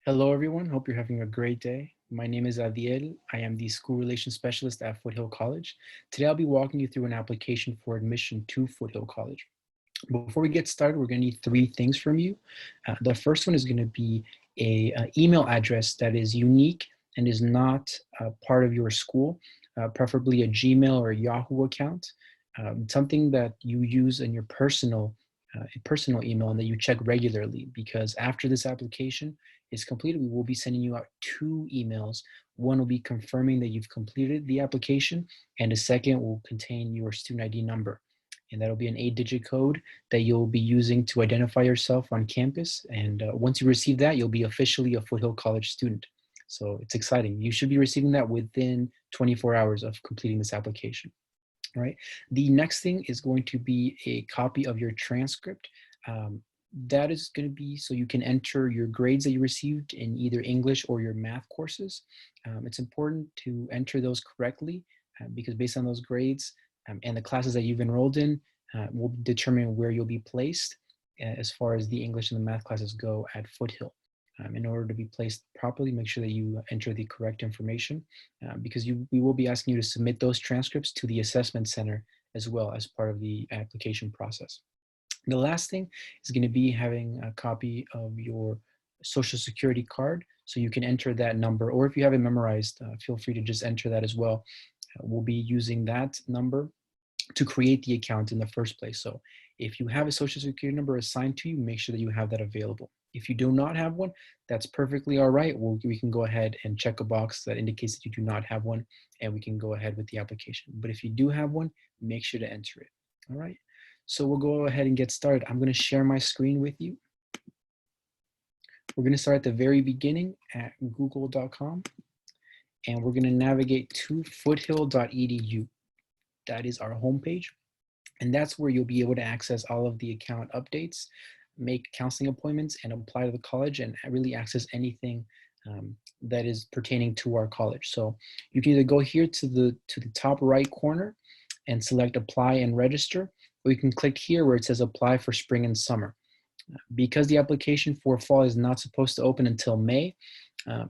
Hello, everyone. Hope you're having a great day. My name is Adiel. I am the School Relations Specialist at Foothill College. Today, I'll be walking you through an application for admission to Foothill College. Before we get started, we're going to need three things from you. The first one is going to be a email address that is unique and is not part of your school, preferably a Gmail or a Yahoo account, something that you use in your personal email and that you check regularly, because after this application is completed, we will be sending you out two emails. One will be confirming that you've completed the application, and the second will contain your student ID number. And that'll be an 8-digit code that you'll be using to identify yourself on campus. And once you receive that, you'll be officially a Foothill College student. So it's exciting. You should be receiving that within 24 hours of completing this application. All right. The next thing is going to be a copy of your transcript. That is going to be so you can enter your grades that you received in either English or your math courses. It's important to enter those correctly because based on those grades and the classes that you've enrolled in will determine where you'll be placed as far as the English and the math classes go at Foothill. In order to be placed properly, make sure that you enter the correct information because we will be asking you to submit those transcripts to the assessment center as well as part of the application process. The last thing is going to be having a copy of your social security card so you can enter that number, or if you have it memorized, feel free to just enter that as well. We'll be using that number to create the account in the first place. So if you have a social security number assigned to you, make sure that you have that available. If you do not have one, that's perfectly all right. We can go ahead and check a box that indicates that you do not have one, and we can go ahead with the application. But if you do have one, make sure to enter it. All right. So we'll go ahead and get started. I'm going to share my screen with you. We're going to start at the very beginning at google.com, and we're going to navigate to foothill.edu. That is our homepage, and that's where you'll be able to access all of the account updates, make counseling appointments, and apply to the college, and really access anything that is pertaining to our college. So you can either go here to the top right corner and select apply and register, or you can click here where it says apply for spring and summer. Because the application for fall is not supposed to open until May,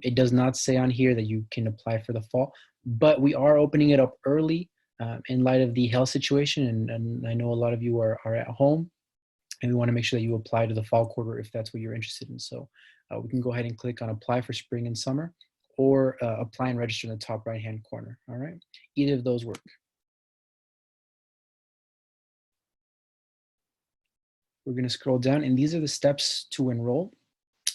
it does not say on here that you can apply for the fall, but we are opening it up early in light of the health situation. And I know a lot of you are at home, and we want to make sure that you apply to the fall quarter if that's what you're interested in. So we can go ahead and click on apply for spring and summer, or apply and register in the top right-hand corner. All right, either of those work. We're going to scroll down, and these are the steps to enroll.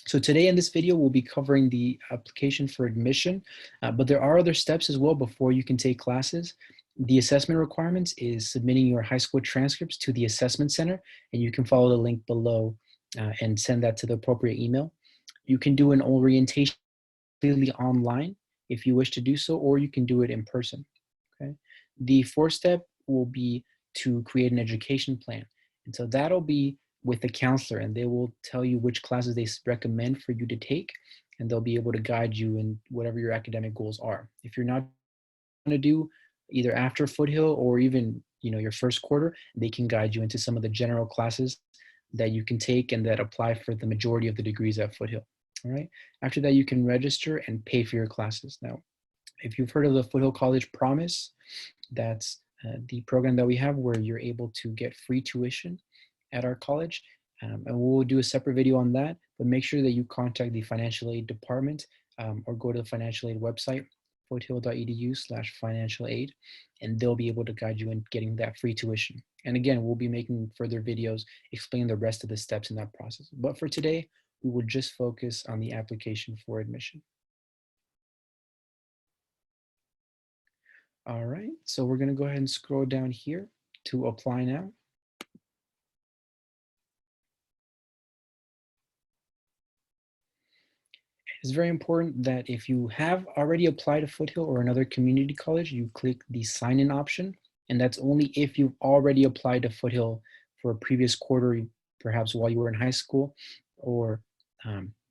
So today in this video, we'll be covering the application for admission, but there are other steps as well before you can take classes. The assessment requirements is submitting your high school transcripts to the assessment center, and you can follow the link below and send that to the appropriate email. You can do an orientation completely online if you wish to do so, or you can do it in person. Okay. The fourth step will be to create an education plan. And so that'll be with the counselor, and they will tell you which classes they recommend for you to take, and they'll be able to guide you in whatever your academic goals are. If you're not going to do either after Foothill or even your first quarter, they can guide you into some of the general classes that you can take and that apply for the majority of the degrees at Foothill. All right. After that, you can register and pay for your classes. Now, if you've heard of the Foothill College Promise, that's the program that we have where you're able to get free tuition at our college. And we'll do a separate video on that, but make sure that you contact the financial aid department or go to the financial aid website, foothill.edu/financial aid, and they'll be able to guide you in getting that free tuition. And again, we'll be making further videos explaining the rest of the steps in that process. But for today, we will just focus on the application for admission. All right, so we're going to go ahead and scroll down here to apply now. It's very important that if you have already applied to Foothill or another community college, you click the sign-in option, and that's only if you've already applied to Foothill for a previous quarter, perhaps while you were in high school, or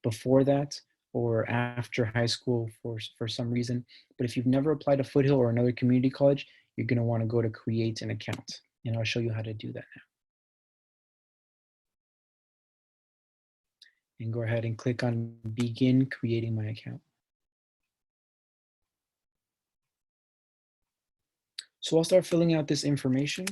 before that, or after high school for some reason. But if you've never applied to Foothill or another community college, you're going to want to go to create an account, and I'll show you how to do that now. and go ahead and click on begin creating my account. So I'll start filling out this information.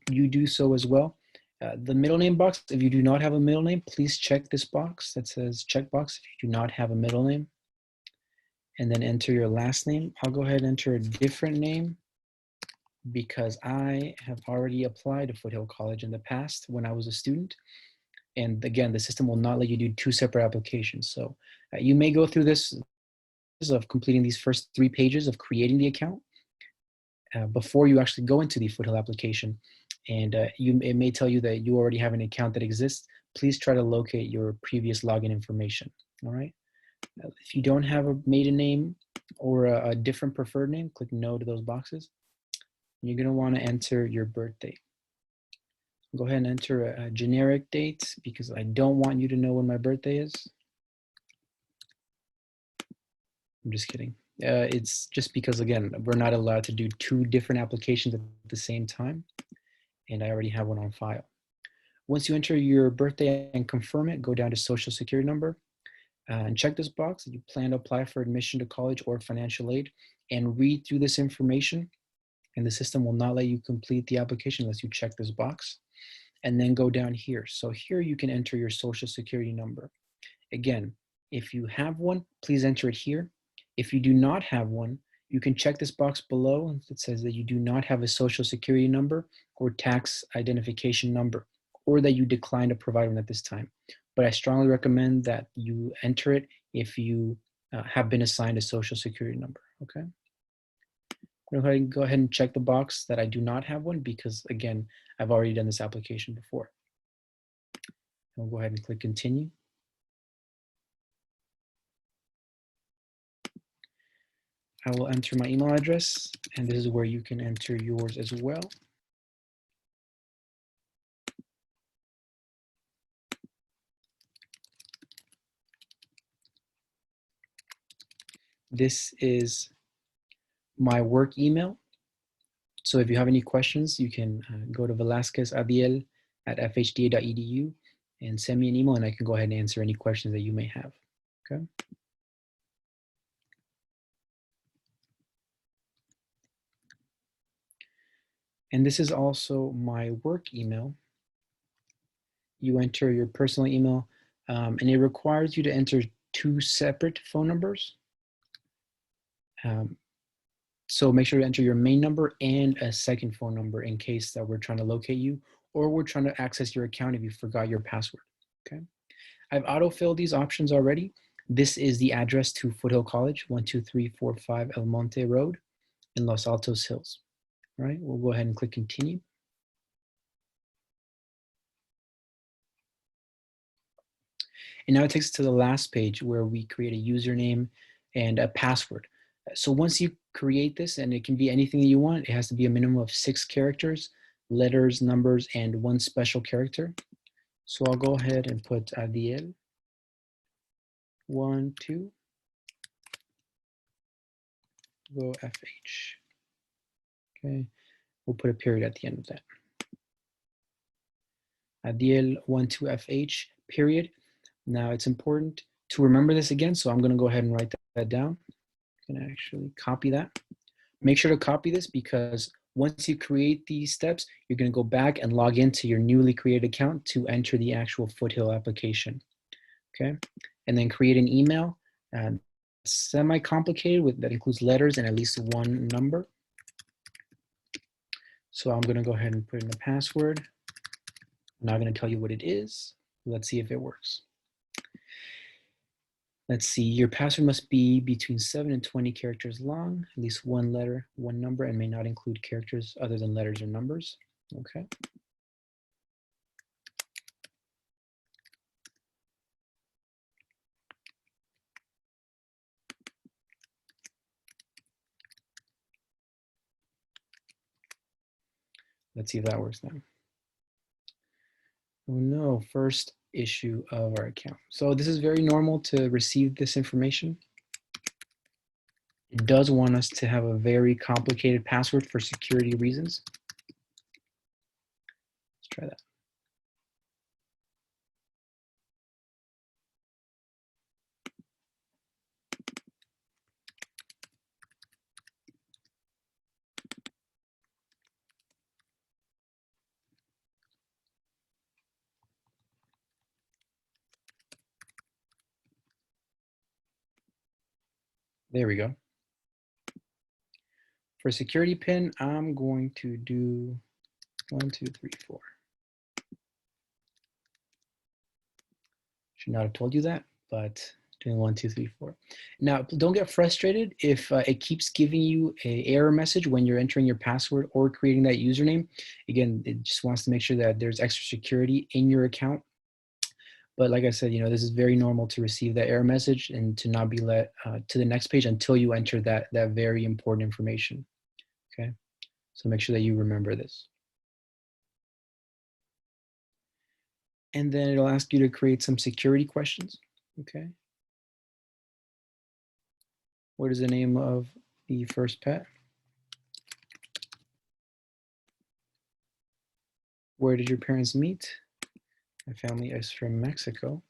You do so as well. The middle name box, if you do not have a middle name, please check this box that says checkbox if you do not have a middle name, and then enter your last name. I'll go ahead and enter a different name because I have already applied to Foothill College in the past when I was a student. And again, the system will not let you do two separate applications. So you may go through this of completing these first 3 pages of creating the account before you actually go into the Foothill application. And it may tell you that you already have an account that exists. Please try to locate your previous login information, all right? If you don't have a maiden name or a different preferred name, click no to those boxes. You're gonna wanna enter your birthday. Go ahead and enter a generic date because I don't want you to know when my birthday is. I'm just kidding. It's just because, again, we're not allowed to do 2 different applications at the same time, and I already have one on file. Once you enter your birthday and confirm it, go down to social security number and check this box that you plan to apply for admission to college or financial aid, and read through this information, and the system will not let you complete the application unless you check this box. And then go down here. So here you can enter your social security number. Again, if you have one, please enter it here. If you do not have one, you can check this box below that says that you do not have a social security number or tax identification number, or that you decline to provide one at this time. But I strongly recommend that you enter it if you have been assigned a social security number, okay? Go ahead and check the box that I do not have one because, again, I've already done this application before. I'll go ahead and click continue. I will enter my email address, and this is where you can enter yours as well. This is my work email. So if you have any questions, you can go to velasquezadiel@fhda.edu and send me an email, and I can go ahead and answer any questions that you may have, okay? And this is also my work email. You enter your personal email, and it requires you to enter 2 separate phone numbers. So make sure to enter your main number and a second phone number in case that we're trying to locate you or we're trying to access your account if you forgot your password, okay? I've auto-filled these options already. This is the address to Foothill College, 12345 El Monte Road in Los Altos Hills. All right, we'll go ahead and click continue. And now it takes us to the last page where we create a username and a password. So once you create this, and it can be anything that you want, it has to be a minimum of 6 characters, letters, numbers, and 1 special character. So I'll go ahead and put Adiel 1, 2, go FH. Okay, we'll put a period at the end of that. Adiel 1, 2, FH, period. Now it's important to remember this again, so I'm gonna go ahead and write that down. I'm gonna actually copy that. Make sure to copy this because once you create these steps, you're gonna go back and log into your newly created account to enter the actual Foothill application, okay? And then create an email, semi-complicated that includes letters and at least 1 number. So I'm gonna go ahead and put in the password. I'm not gonna tell you what it is. Let's see if it works. Let's see, your password must be between 7 and 20 characters long, at least 1 letter, 1 number, and may not include characters other than letters or numbers. Okay. Let's see if that works now. Oh no, first issue of our account. So this is very normal to receive this information. It does want us to have a very complicated password for security reasons. Let's try that. There we go. For security pin, I'm going to do 1, 2, 3, 4. Should not have told you that, but doing 1, 2, 3, 4. Now, don't get frustrated if it keeps giving you an error message when you're entering your password or creating that username. Again, it just wants to make sure that there's extra security in your account. But like I said, this is very normal to receive that error message and to not be let to the next page until you enter that very important information. Okay, so make sure that you remember this. And then it'll ask you to create some security questions. Okay. What is the name of the first pet? Where did your parents meet? My family is from Mexico.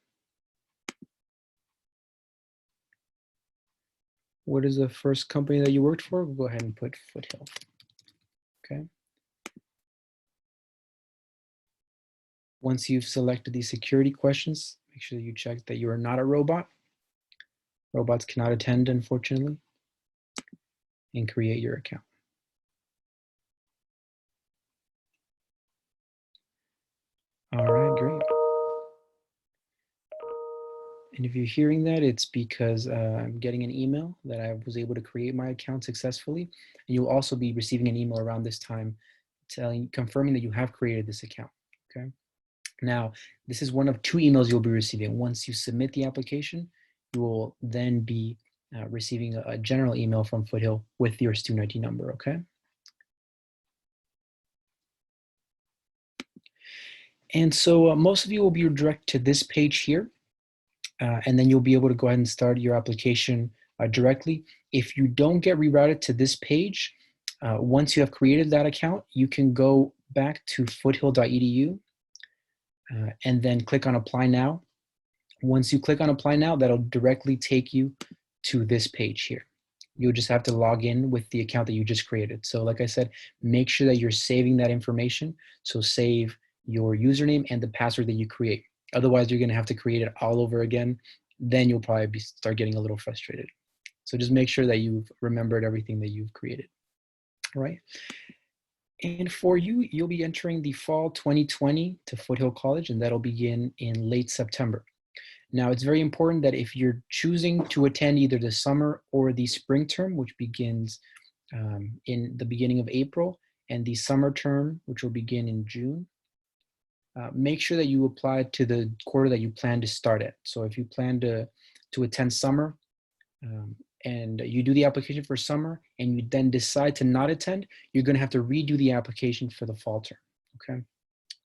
What is the first company that you worked for? We'll go ahead and put Foothill. Okay. Once you've selected these security questions, make sure that you check that you are not a robot. Robots cannot attend, unfortunately, and create your account. All right, great. And if you're hearing that, it's because I'm getting an email that I was able to create my account successfully. And you'll also be receiving an email around this time confirming that you have created this account, okay? Now, this is one of 2 emails you'll be receiving. Once you submit the application, you will then be receiving a general email from Foothill with your student ID number, okay? And so most of you will be redirected to this page here, and then you'll be able to go ahead and start your application directly. If you don't get rerouted to this page, once you have created that account, you can go back to foothill.edu and then click on Apply Now. Once you click on Apply Now, that'll directly take you to this page here. You'll just have to log in with the account that you just created. So like I said, make sure that you're saving that information. So save your username and the password that you create. Otherwise, you're going to have to create it all over again. Then you'll probably start getting a little frustrated. So just make sure that you've remembered everything that you've created. All right. And for you, you'll be entering the fall 2020 to Foothill College, and that'll begin in late September. Now, it's very important that if you're choosing to attend either the summer or the spring term, which begins in the beginning of April, and the summer term, which will begin in June, make sure that you apply to the quarter that you plan to start at. So if you plan to attend summer and you do the application for summer and you then decide to not attend, you're going to have to redo the application for the fall term, okay?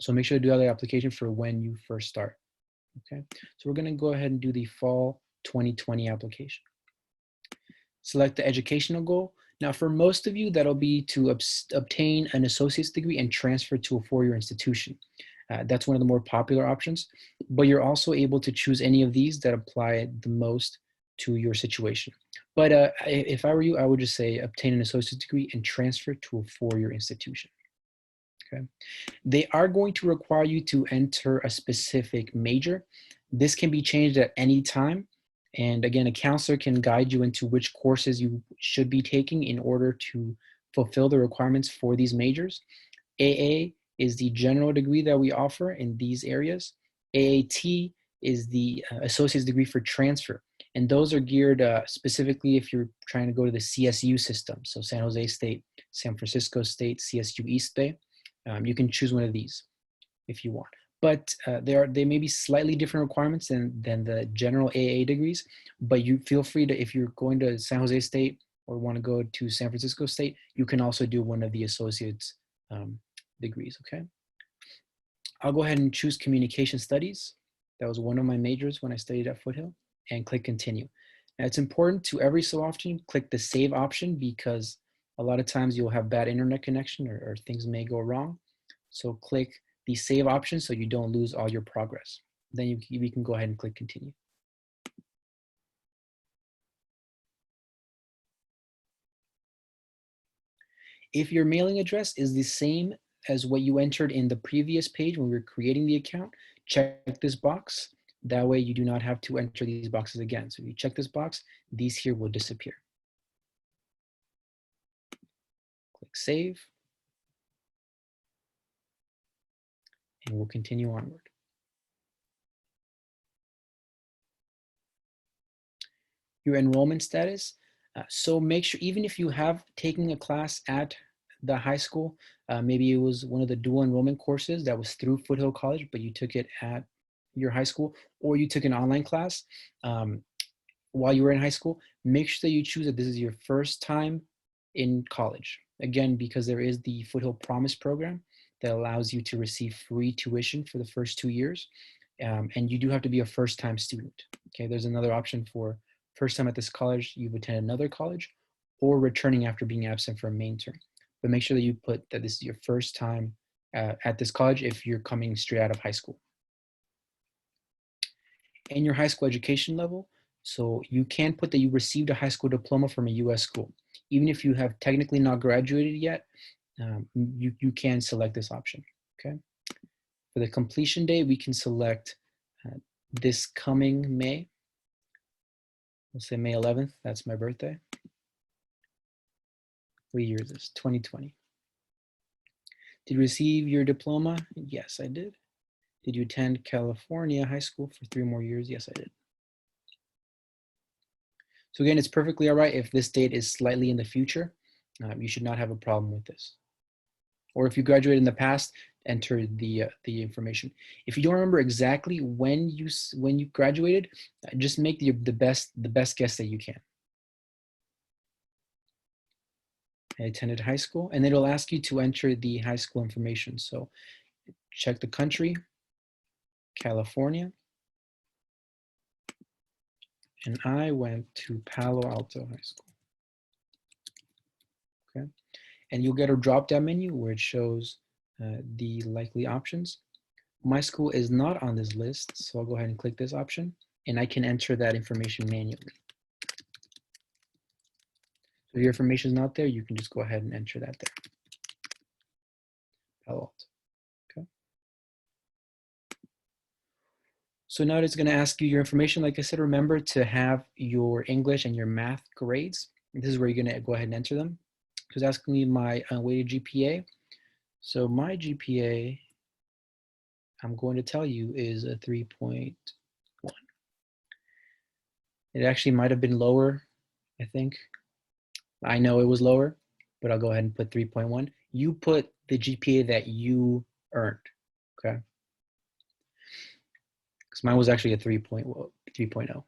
So make sure to do the application for when you first start, okay? So we're going to go ahead and do the fall 2020 application. Select the educational goal. Now, for most of you, that'll be to obtain an associate's degree and transfer to a four-year institution. That's one of the more popular options, but you're also able to choose any of these that apply the most to your situation. But if I were you, I would just say obtain an associate's degree and transfer to a four-year institution. Okay. They are going to require you to enter a specific major. This can be changed at any time. And again, a counselor can guide you into which courses you should be taking in order to fulfill the requirements for these majors. AA is the general degree that we offer in these areas. AAT is the associate's degree for transfer. And those are geared specifically if you're trying to go to the CSU system. So San Jose State, San Francisco State, CSU East Bay. You can choose one of these if you want. But they may be slightly different requirements than the general AA degrees, but you feel free to, if you're going to San Jose State or want to go to San Francisco State, you can also do one of the associate's degrees, okay? I'll go ahead and choose communication studies. That was one of my majors when I studied at Foothill, and click continue. Now it's important to every so often click the save option because a lot of times you'll have bad internet connection or things may go wrong. So click the save option so you don't lose all your progress. Then we can go ahead and click continue. If your mailing address is the same as what you entered in the previous page when we were creating the account, check this box. That way you do not have to enter these boxes again. So if you check this box, these here will disappear. Click Save, and we'll continue onward. Your enrollment status. So make sure, even if you have taken a class at the high school, maybe it was one of the dual enrollment courses that was through Foothill College, but you took it at your high school, or you took an online class while you were in high school, make sure that you choose that this is your first time in college. Again, because there is the Foothill Promise program that allows you to receive free tuition for the first 2 years. And you do have to be a first-time student. Okay, there's another option for first time at this college, you've attended another college, or returning after being absent for a main term. But make sure that you put that this is your first time at this college if you're coming straight out of high school. And your high school education level, so you can put that you received a high school diploma from a US school. Even if you have technically not graduated yet, you can select this option, okay? For the completion date, we can select this coming May. Let's say May 11th, that's my birthday. What year is this? 2020. Did you receive your diploma? Yes, I did. Did you attend California high school for 3 more years? Yes, I did. So again, it's perfectly all right if this date is slightly in the future. You should not have a problem with this. Or if you graduated in the past, enter the information. If you don't remember exactly when you graduated, just make the best guess that you can. I attended high school, and it'll ask you to enter the high school information. So check the country, California, and I went to Palo Alto High School. Okay, and you'll get a drop-down menu where it shows the likely options. My school is not on this list, so I'll go ahead and click this option, and I can enter that information manually. So if your information is not there, you can just go ahead and enter that there. Palo Alto. Okay. So now it's going to ask you your information. Like I said, remember to have your English and your math grades. This is where you're going to go ahead and enter them. It's asking me my weighted GPA. So my GPA, I'm going to tell you, is a 3.1. It actually might have been lower, I think. I know it was lower, but I'll go ahead and put 3.1. You put the GPA that you earned, okay? Because mine was actually a 3.0.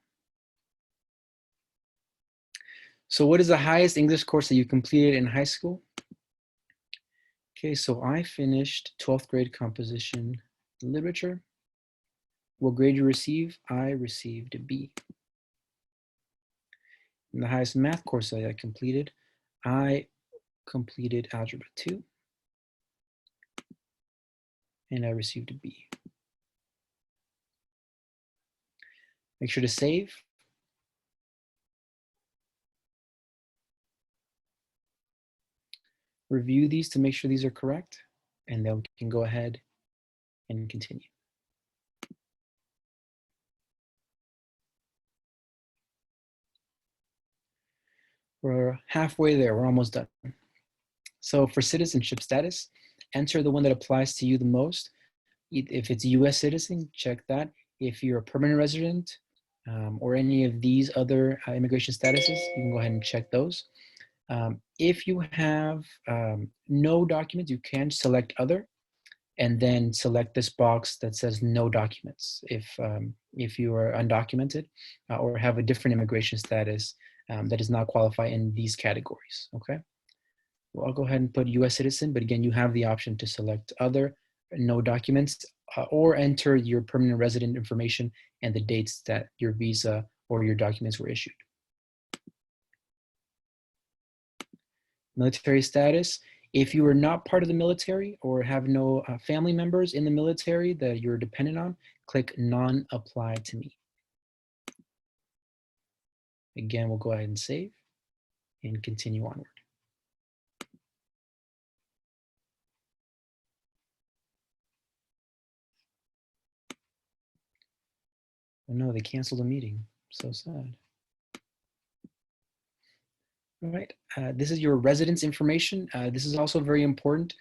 So what is the highest English course that you completed in high school? Okay, so I finished 12th grade composition literature. What grade you receive? I received a B. And the highest math course that I completed, I completed Algebra 2. And I received a B. Make sure to save. Review these to make sure these are correct, and then we can go ahead and continue. We're halfway there, we're almost done. So for citizenship status, enter the one that applies to you the most. If it's US citizen, check that. If you're a permanent resident or any of these other immigration statuses, you can go ahead and check those. If you have no documents, you can select other and then select this box that says no documents if you are undocumented or have a different immigration status that does not qualify in these categories, okay? Well, I'll go ahead and put US citizen, but again, you have the option to select other, no documents, or enter your permanent resident information and the dates that your visa or your documents were issued. Military status. If you are not part of the military or have no family members in the military that you're dependent on, click non-apply to me. Again, we'll go ahead and save and continue onward. Oh no, they canceled a meeting. So sad. All right, this is your residence information. This is also very important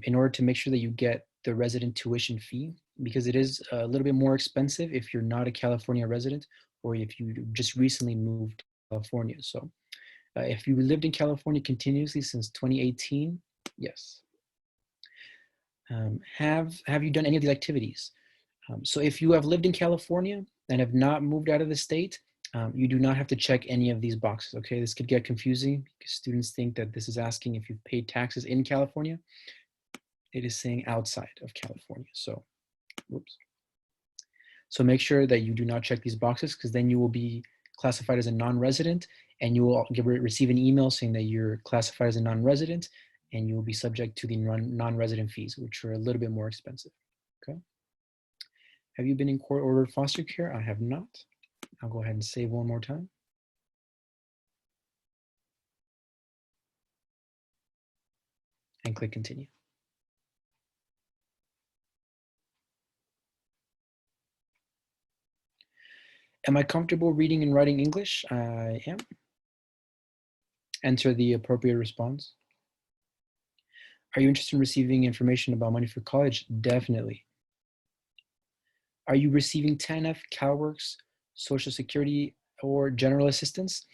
in order to make sure that you get the resident tuition fee, because it is a little bit more expensive if you're not a California resident or if you just recently moved to California. So if you lived in California continuously since 2018, yes. Have you done any of these activities? So if you have lived in California and have not moved out of the state, you do not have to check any of these boxes, okay? This could get confusing because students think that this is asking if you've paid taxes in California. It is saying outside of California, so, whoops. So make sure that you do not check these boxes, because then you will be classified as a non-resident, and you will receive an email saying that you're classified as a non-resident, and you will be subject to the non-resident fees, which are a little bit more expensive, okay? Have you been in court-ordered foster care? I have not. I'll go ahead and save one more time. And click continue. Am I comfortable reading and writing English? I am. Enter the appropriate response. Are you interested in receiving information about money for college? Definitely. Are you receiving TANF, CalWORKS, Social Security, or general assistance?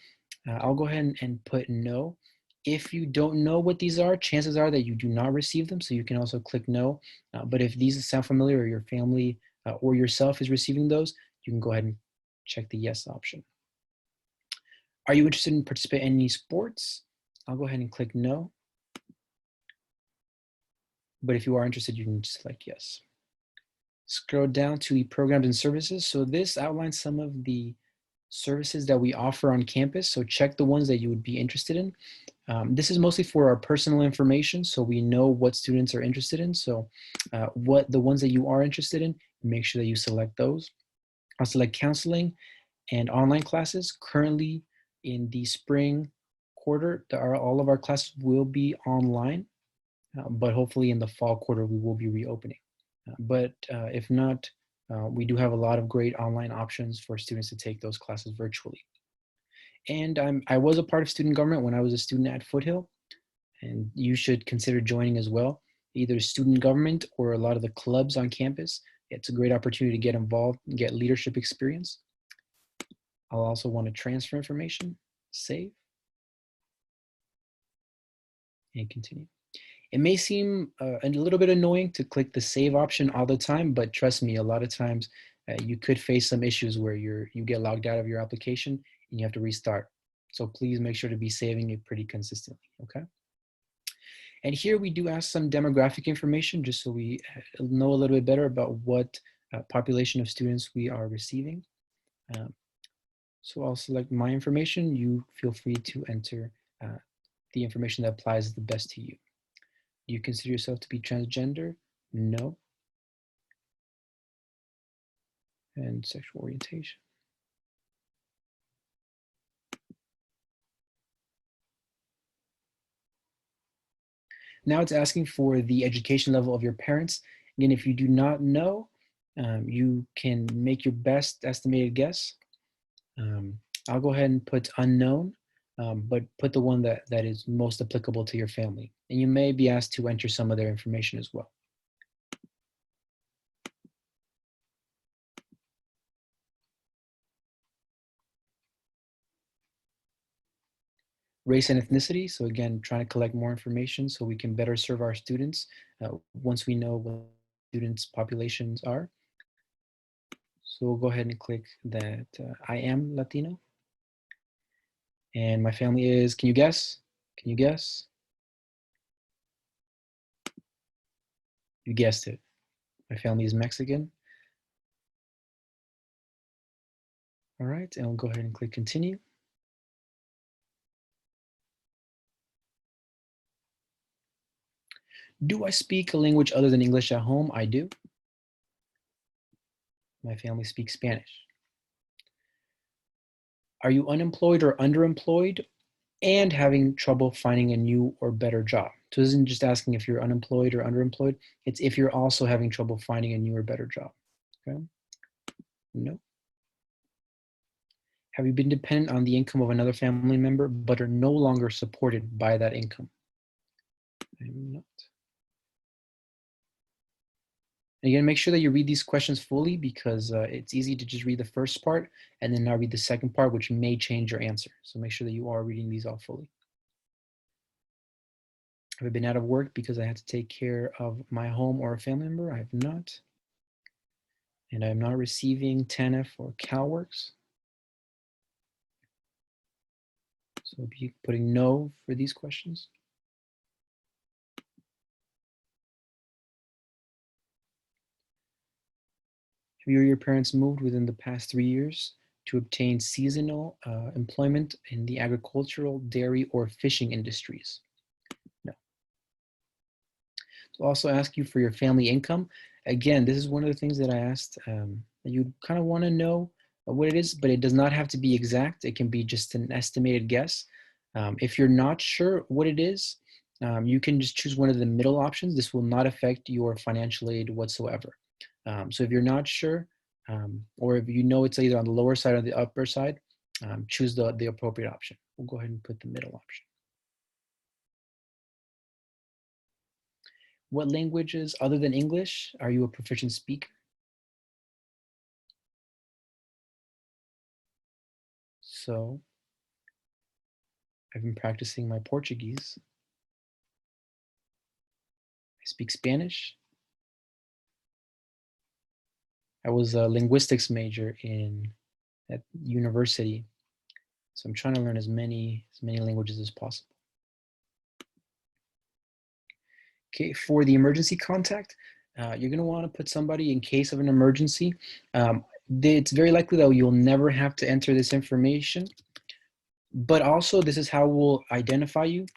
I'll go ahead and put no. If you don't know what these are, chances are that you do not receive them, so you can also click no. But if these sound familiar, or your family or yourself is receiving those, you can go ahead and check the yes option. Are you interested in participating in any sports? I'll go ahead and click no. But if you are interested, you can select yes. Scroll down to the programs and services. So this outlines some of the services that we offer on campus. So check the ones that you would be interested in. This is mostly for our personal information, so we know what students are interested in. So what the ones that you are interested in, make sure that you select those. I'll select counseling and online classes. Currently in the spring quarter, all of our classes will be online, but hopefully in the fall quarter, we will be reopening. But if not, we do have a lot of great online options for students to take those classes virtually. And I was a part of student government when I was a student at Foothill, and you should consider joining as well, either student government or a lot of the clubs on campus. It's a great opportunity to get involved and get leadership experience. I'll also want to transfer information, save, and continue. It may seem a little bit annoying to click the save option all the time, but trust me, a lot of times you could face some issues where you get logged out of your application and you have to restart. So please make sure to be saving it pretty consistently, okay? And here we do ask some demographic information just so we know a little bit better about what population of students we are receiving. So I'll select my information. You feel free to enter the information that applies the best to you. Do you consider yourself to be transgender? No. And sexual orientation. Now it's asking for the education level of your parents. Again, if you do not know, you can make your best estimated guess. I'll go ahead and put unknown, but put the one that is most applicable to your family. And you may be asked to enter some of their information as well. Race and ethnicity. So again, trying to collect more information so we can better serve our students once we know what students' populations are. So we'll go ahead and click that I am Latino. And my family is, can you guess? Can you guess? You guessed it. My family is Mexican. All right, and we'll go ahead and click continue. Do I speak a language other than English at home? I do. My family speaks Spanish. Are you unemployed or underemployed and having trouble finding a new or better job? So this isn't just asking if you're unemployed or underemployed, it's if you're also having trouble finding a new or better job, okay? No. Have you been dependent on the income of another family member but are no longer supported by that income? I am not. And again, make sure that you read these questions fully because it's easy to just read the first part and then not read the second part, which may change your answer. So make sure that you are reading these all fully. Have I been out of work because I had to take care of my home or a family member? I have not. And I am not receiving TANF or CalWORKs. So I'll be putting no for these questions. Have you or your parents moved within the past 3 years to obtain seasonal employment in the agricultural, dairy, or fishing industries? No. To also ask you for your family income. Again, this is one of the things that I asked that you kind of want to know what it is, but it does not have to be exact. It can be just an estimated guess. If you're not sure what it is, you can just choose one of the middle options. This will not affect your financial aid whatsoever. So if you're not sure, or if you know it's either on the lower side or the upper side, choose the appropriate option. We'll go ahead and put the middle option. What languages other than English are you a proficient speaker? So I've been practicing my Portuguese. I speak Spanish. I was a linguistics major at university. So I'm trying to learn as many languages as possible. Okay, for the emergency contact, you're gonna wanna put somebody in case of an emergency. It's very likely that you'll never have to enter this information, but also this is how we'll identify you.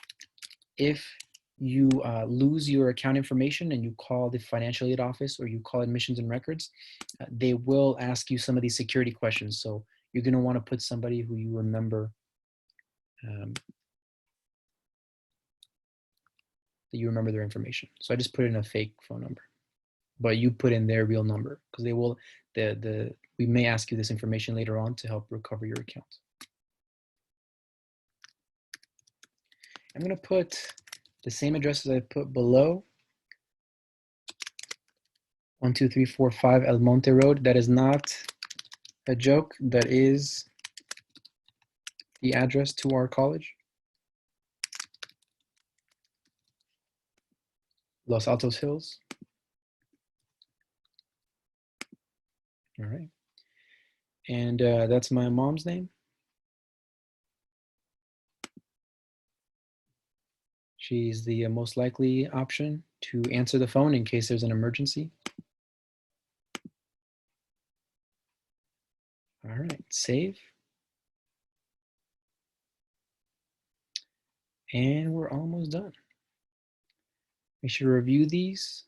If you lose your account information and you call the financial aid office or you call admissions and records, they will ask you some of these security questions. So you're gonna wanna put somebody who you remember that you remember their information. So I just put in a fake phone number, but you put in their real number because they will, we may ask you this information later on to help recover your account. I'm gonna put the same address as I put below, 12345 El Monte Road. That is not a joke. That is the address to our college. Los Altos Hills. All right. And that's my mom's name. She's the most likely option to answer the phone in case there's an emergency. All right, save. And we're almost done. Make sure to review these.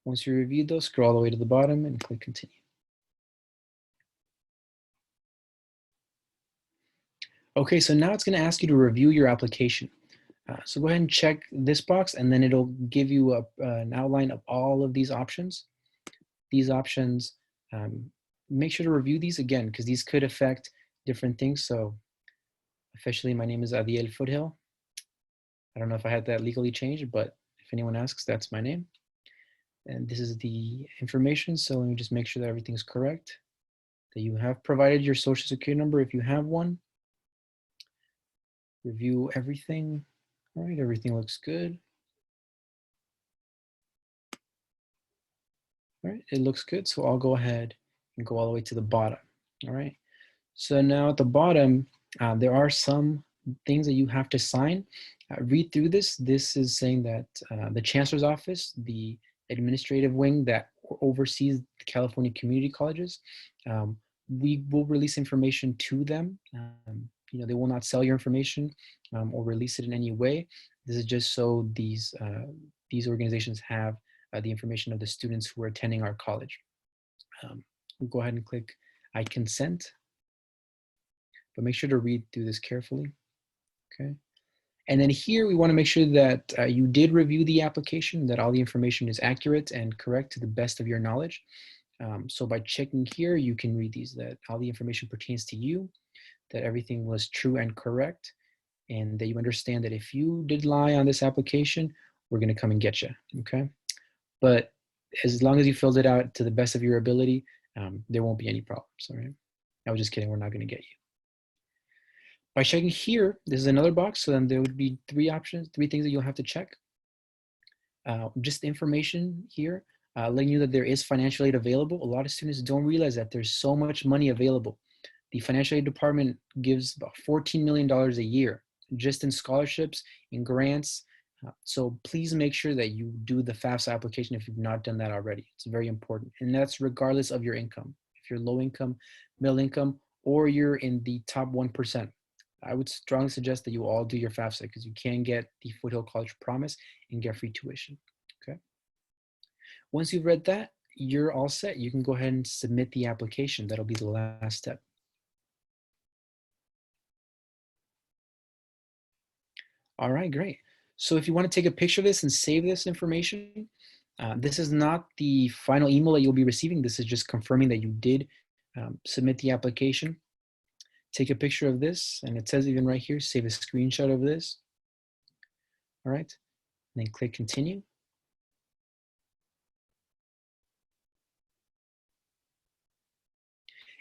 Once you review those, scroll all the way to the bottom and click continue. Okay, so now it's gonna ask you to review your application. So go ahead and check this box and then it'll give you an outline of all of these options. These options, make sure to review these again because these could affect different things. So officially, my name is Adiel Foothill. I don't know if I had that legally changed, but if anyone asks, that's my name. And this is the information. So let me just make sure that everything's correct, that you have provided your social security number if you have one. Review everything. All right, everything looks good. All right, it looks good. So I'll go ahead and go all the way to the bottom. All right. So now at the bottom, there are some things that you have to sign. Read through this. This is saying that the Chancellor's Office, the administrative wing that oversees the California community colleges, we will release information to them. They will not sell your information or release it in any way. This is just so these organizations have the information of the students who are attending our college. We'll go ahead and click I consent, but make sure to read through this carefully, okay? And then here we want to make sure that you did review the application, that all the information is accurate and correct to the best of your knowledge. So by checking here, you can read these, that all the information pertains to you, that everything was true and correct, and that you understand that if you did lie on this application, we're gonna come and get you, okay? But as long as you filled it out to the best of your ability, there won't be any problems, all right? I was just kidding, we're not gonna get you. By checking here, this is another box, so then there would be three options, three things that you'll have to check. Just information here, letting you that there is financial aid available. A lot of students don't realize that there's so much money available. The financial aid department gives about $14 million a year, just in scholarships, in grants. So please make sure that you do the FAFSA application if you've not done that already. It's very important. And that's regardless of your income. If you're low income, middle income, or you're in the top 1%. I would strongly suggest that you all do your FAFSA because you can get the Foothill College Promise and get free tuition, okay? Once you've read that, you're all set. You can go ahead and submit the application. That'll be the last step. All right, great. So if you want to take a picture of this and save this information, this is not the final email that you'll be receiving. This is just confirming that you did submit the application. Take a picture of this, and it says even right here, save a screenshot of this. All right, and then click continue.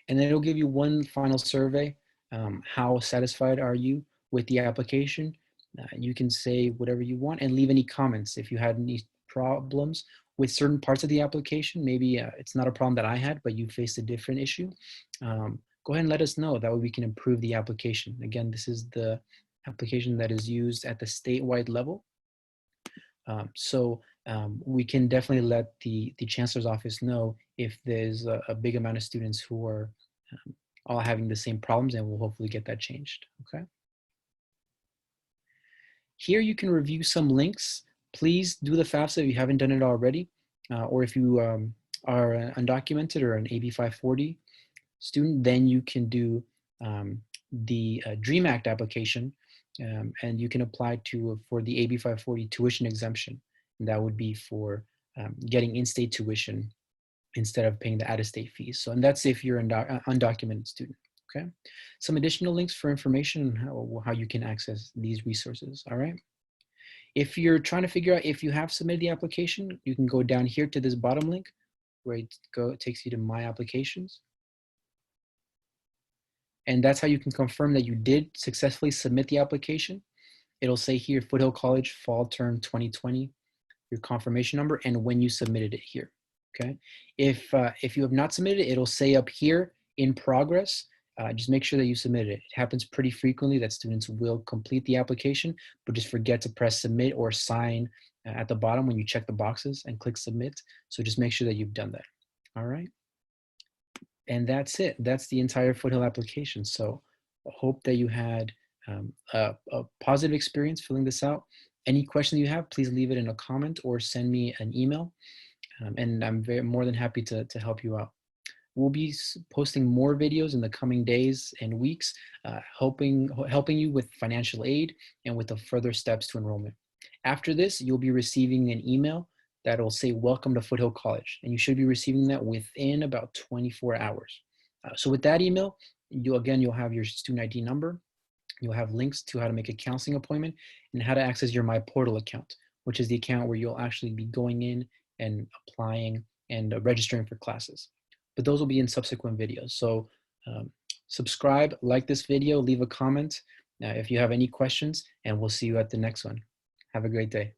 And then it'll give you one final survey. How satisfied are you with the application? You can say whatever you want and leave any comments. If you had any problems with certain parts of the application, maybe it's not a problem that I had, but you faced a different issue, go ahead and let us know. That way we can improve the application. Again, this is the application that is used at the statewide level. We can definitely let the chancellor's office know if there's a big amount of students who are all having the same problems, and we'll hopefully get that changed, okay? Here you can review some links. Please do the FAFSA if you haven't done it already, or if you are undocumented or an AB 540 student, then you can do the DREAM Act application, and you can apply for the AB 540 tuition exemption. And that would be for getting in-state tuition instead of paying the out-of-state fees. So, and that's if you're an undocumented student, okay? Some additional links for information on how you can access these resources, all right? If you're trying to figure out if you have submitted the application, you can go down here to this bottom link where it takes you to My Applications. And that's how you can confirm that you did successfully submit the application. It'll say here, Foothill College Fall Term 2020, your confirmation number, and when you submitted it here, okay? If you have not submitted it, it'll say up here, in progress. Just make sure that you submitted it. It happens pretty frequently that students will complete the application, but just forget to press submit or sign at the bottom when you check the boxes and click submit. So just make sure that you've done that, all right? And that's it. That's the entire Foothill application. So I hope that you had a positive experience filling this out. Any question you have, please leave it in a comment or send me an email. And I'm more than happy to help you out. We'll be posting more videos in the coming days and weeks, helping you with financial aid and with the further steps to enrollment. After this, you'll be receiving an email that will say, welcome to Foothill College. And you should be receiving that within about 24 hours. So with that email, you'll have your student ID number. You'll have links to how to make a counseling appointment and how to access your My Portal account, which is the account where you'll actually be going in and applying and registering for classes. But those will be in subsequent videos. So subscribe, like this video, leave a comment if you have any questions, and we'll see you at the next one. Have a great day.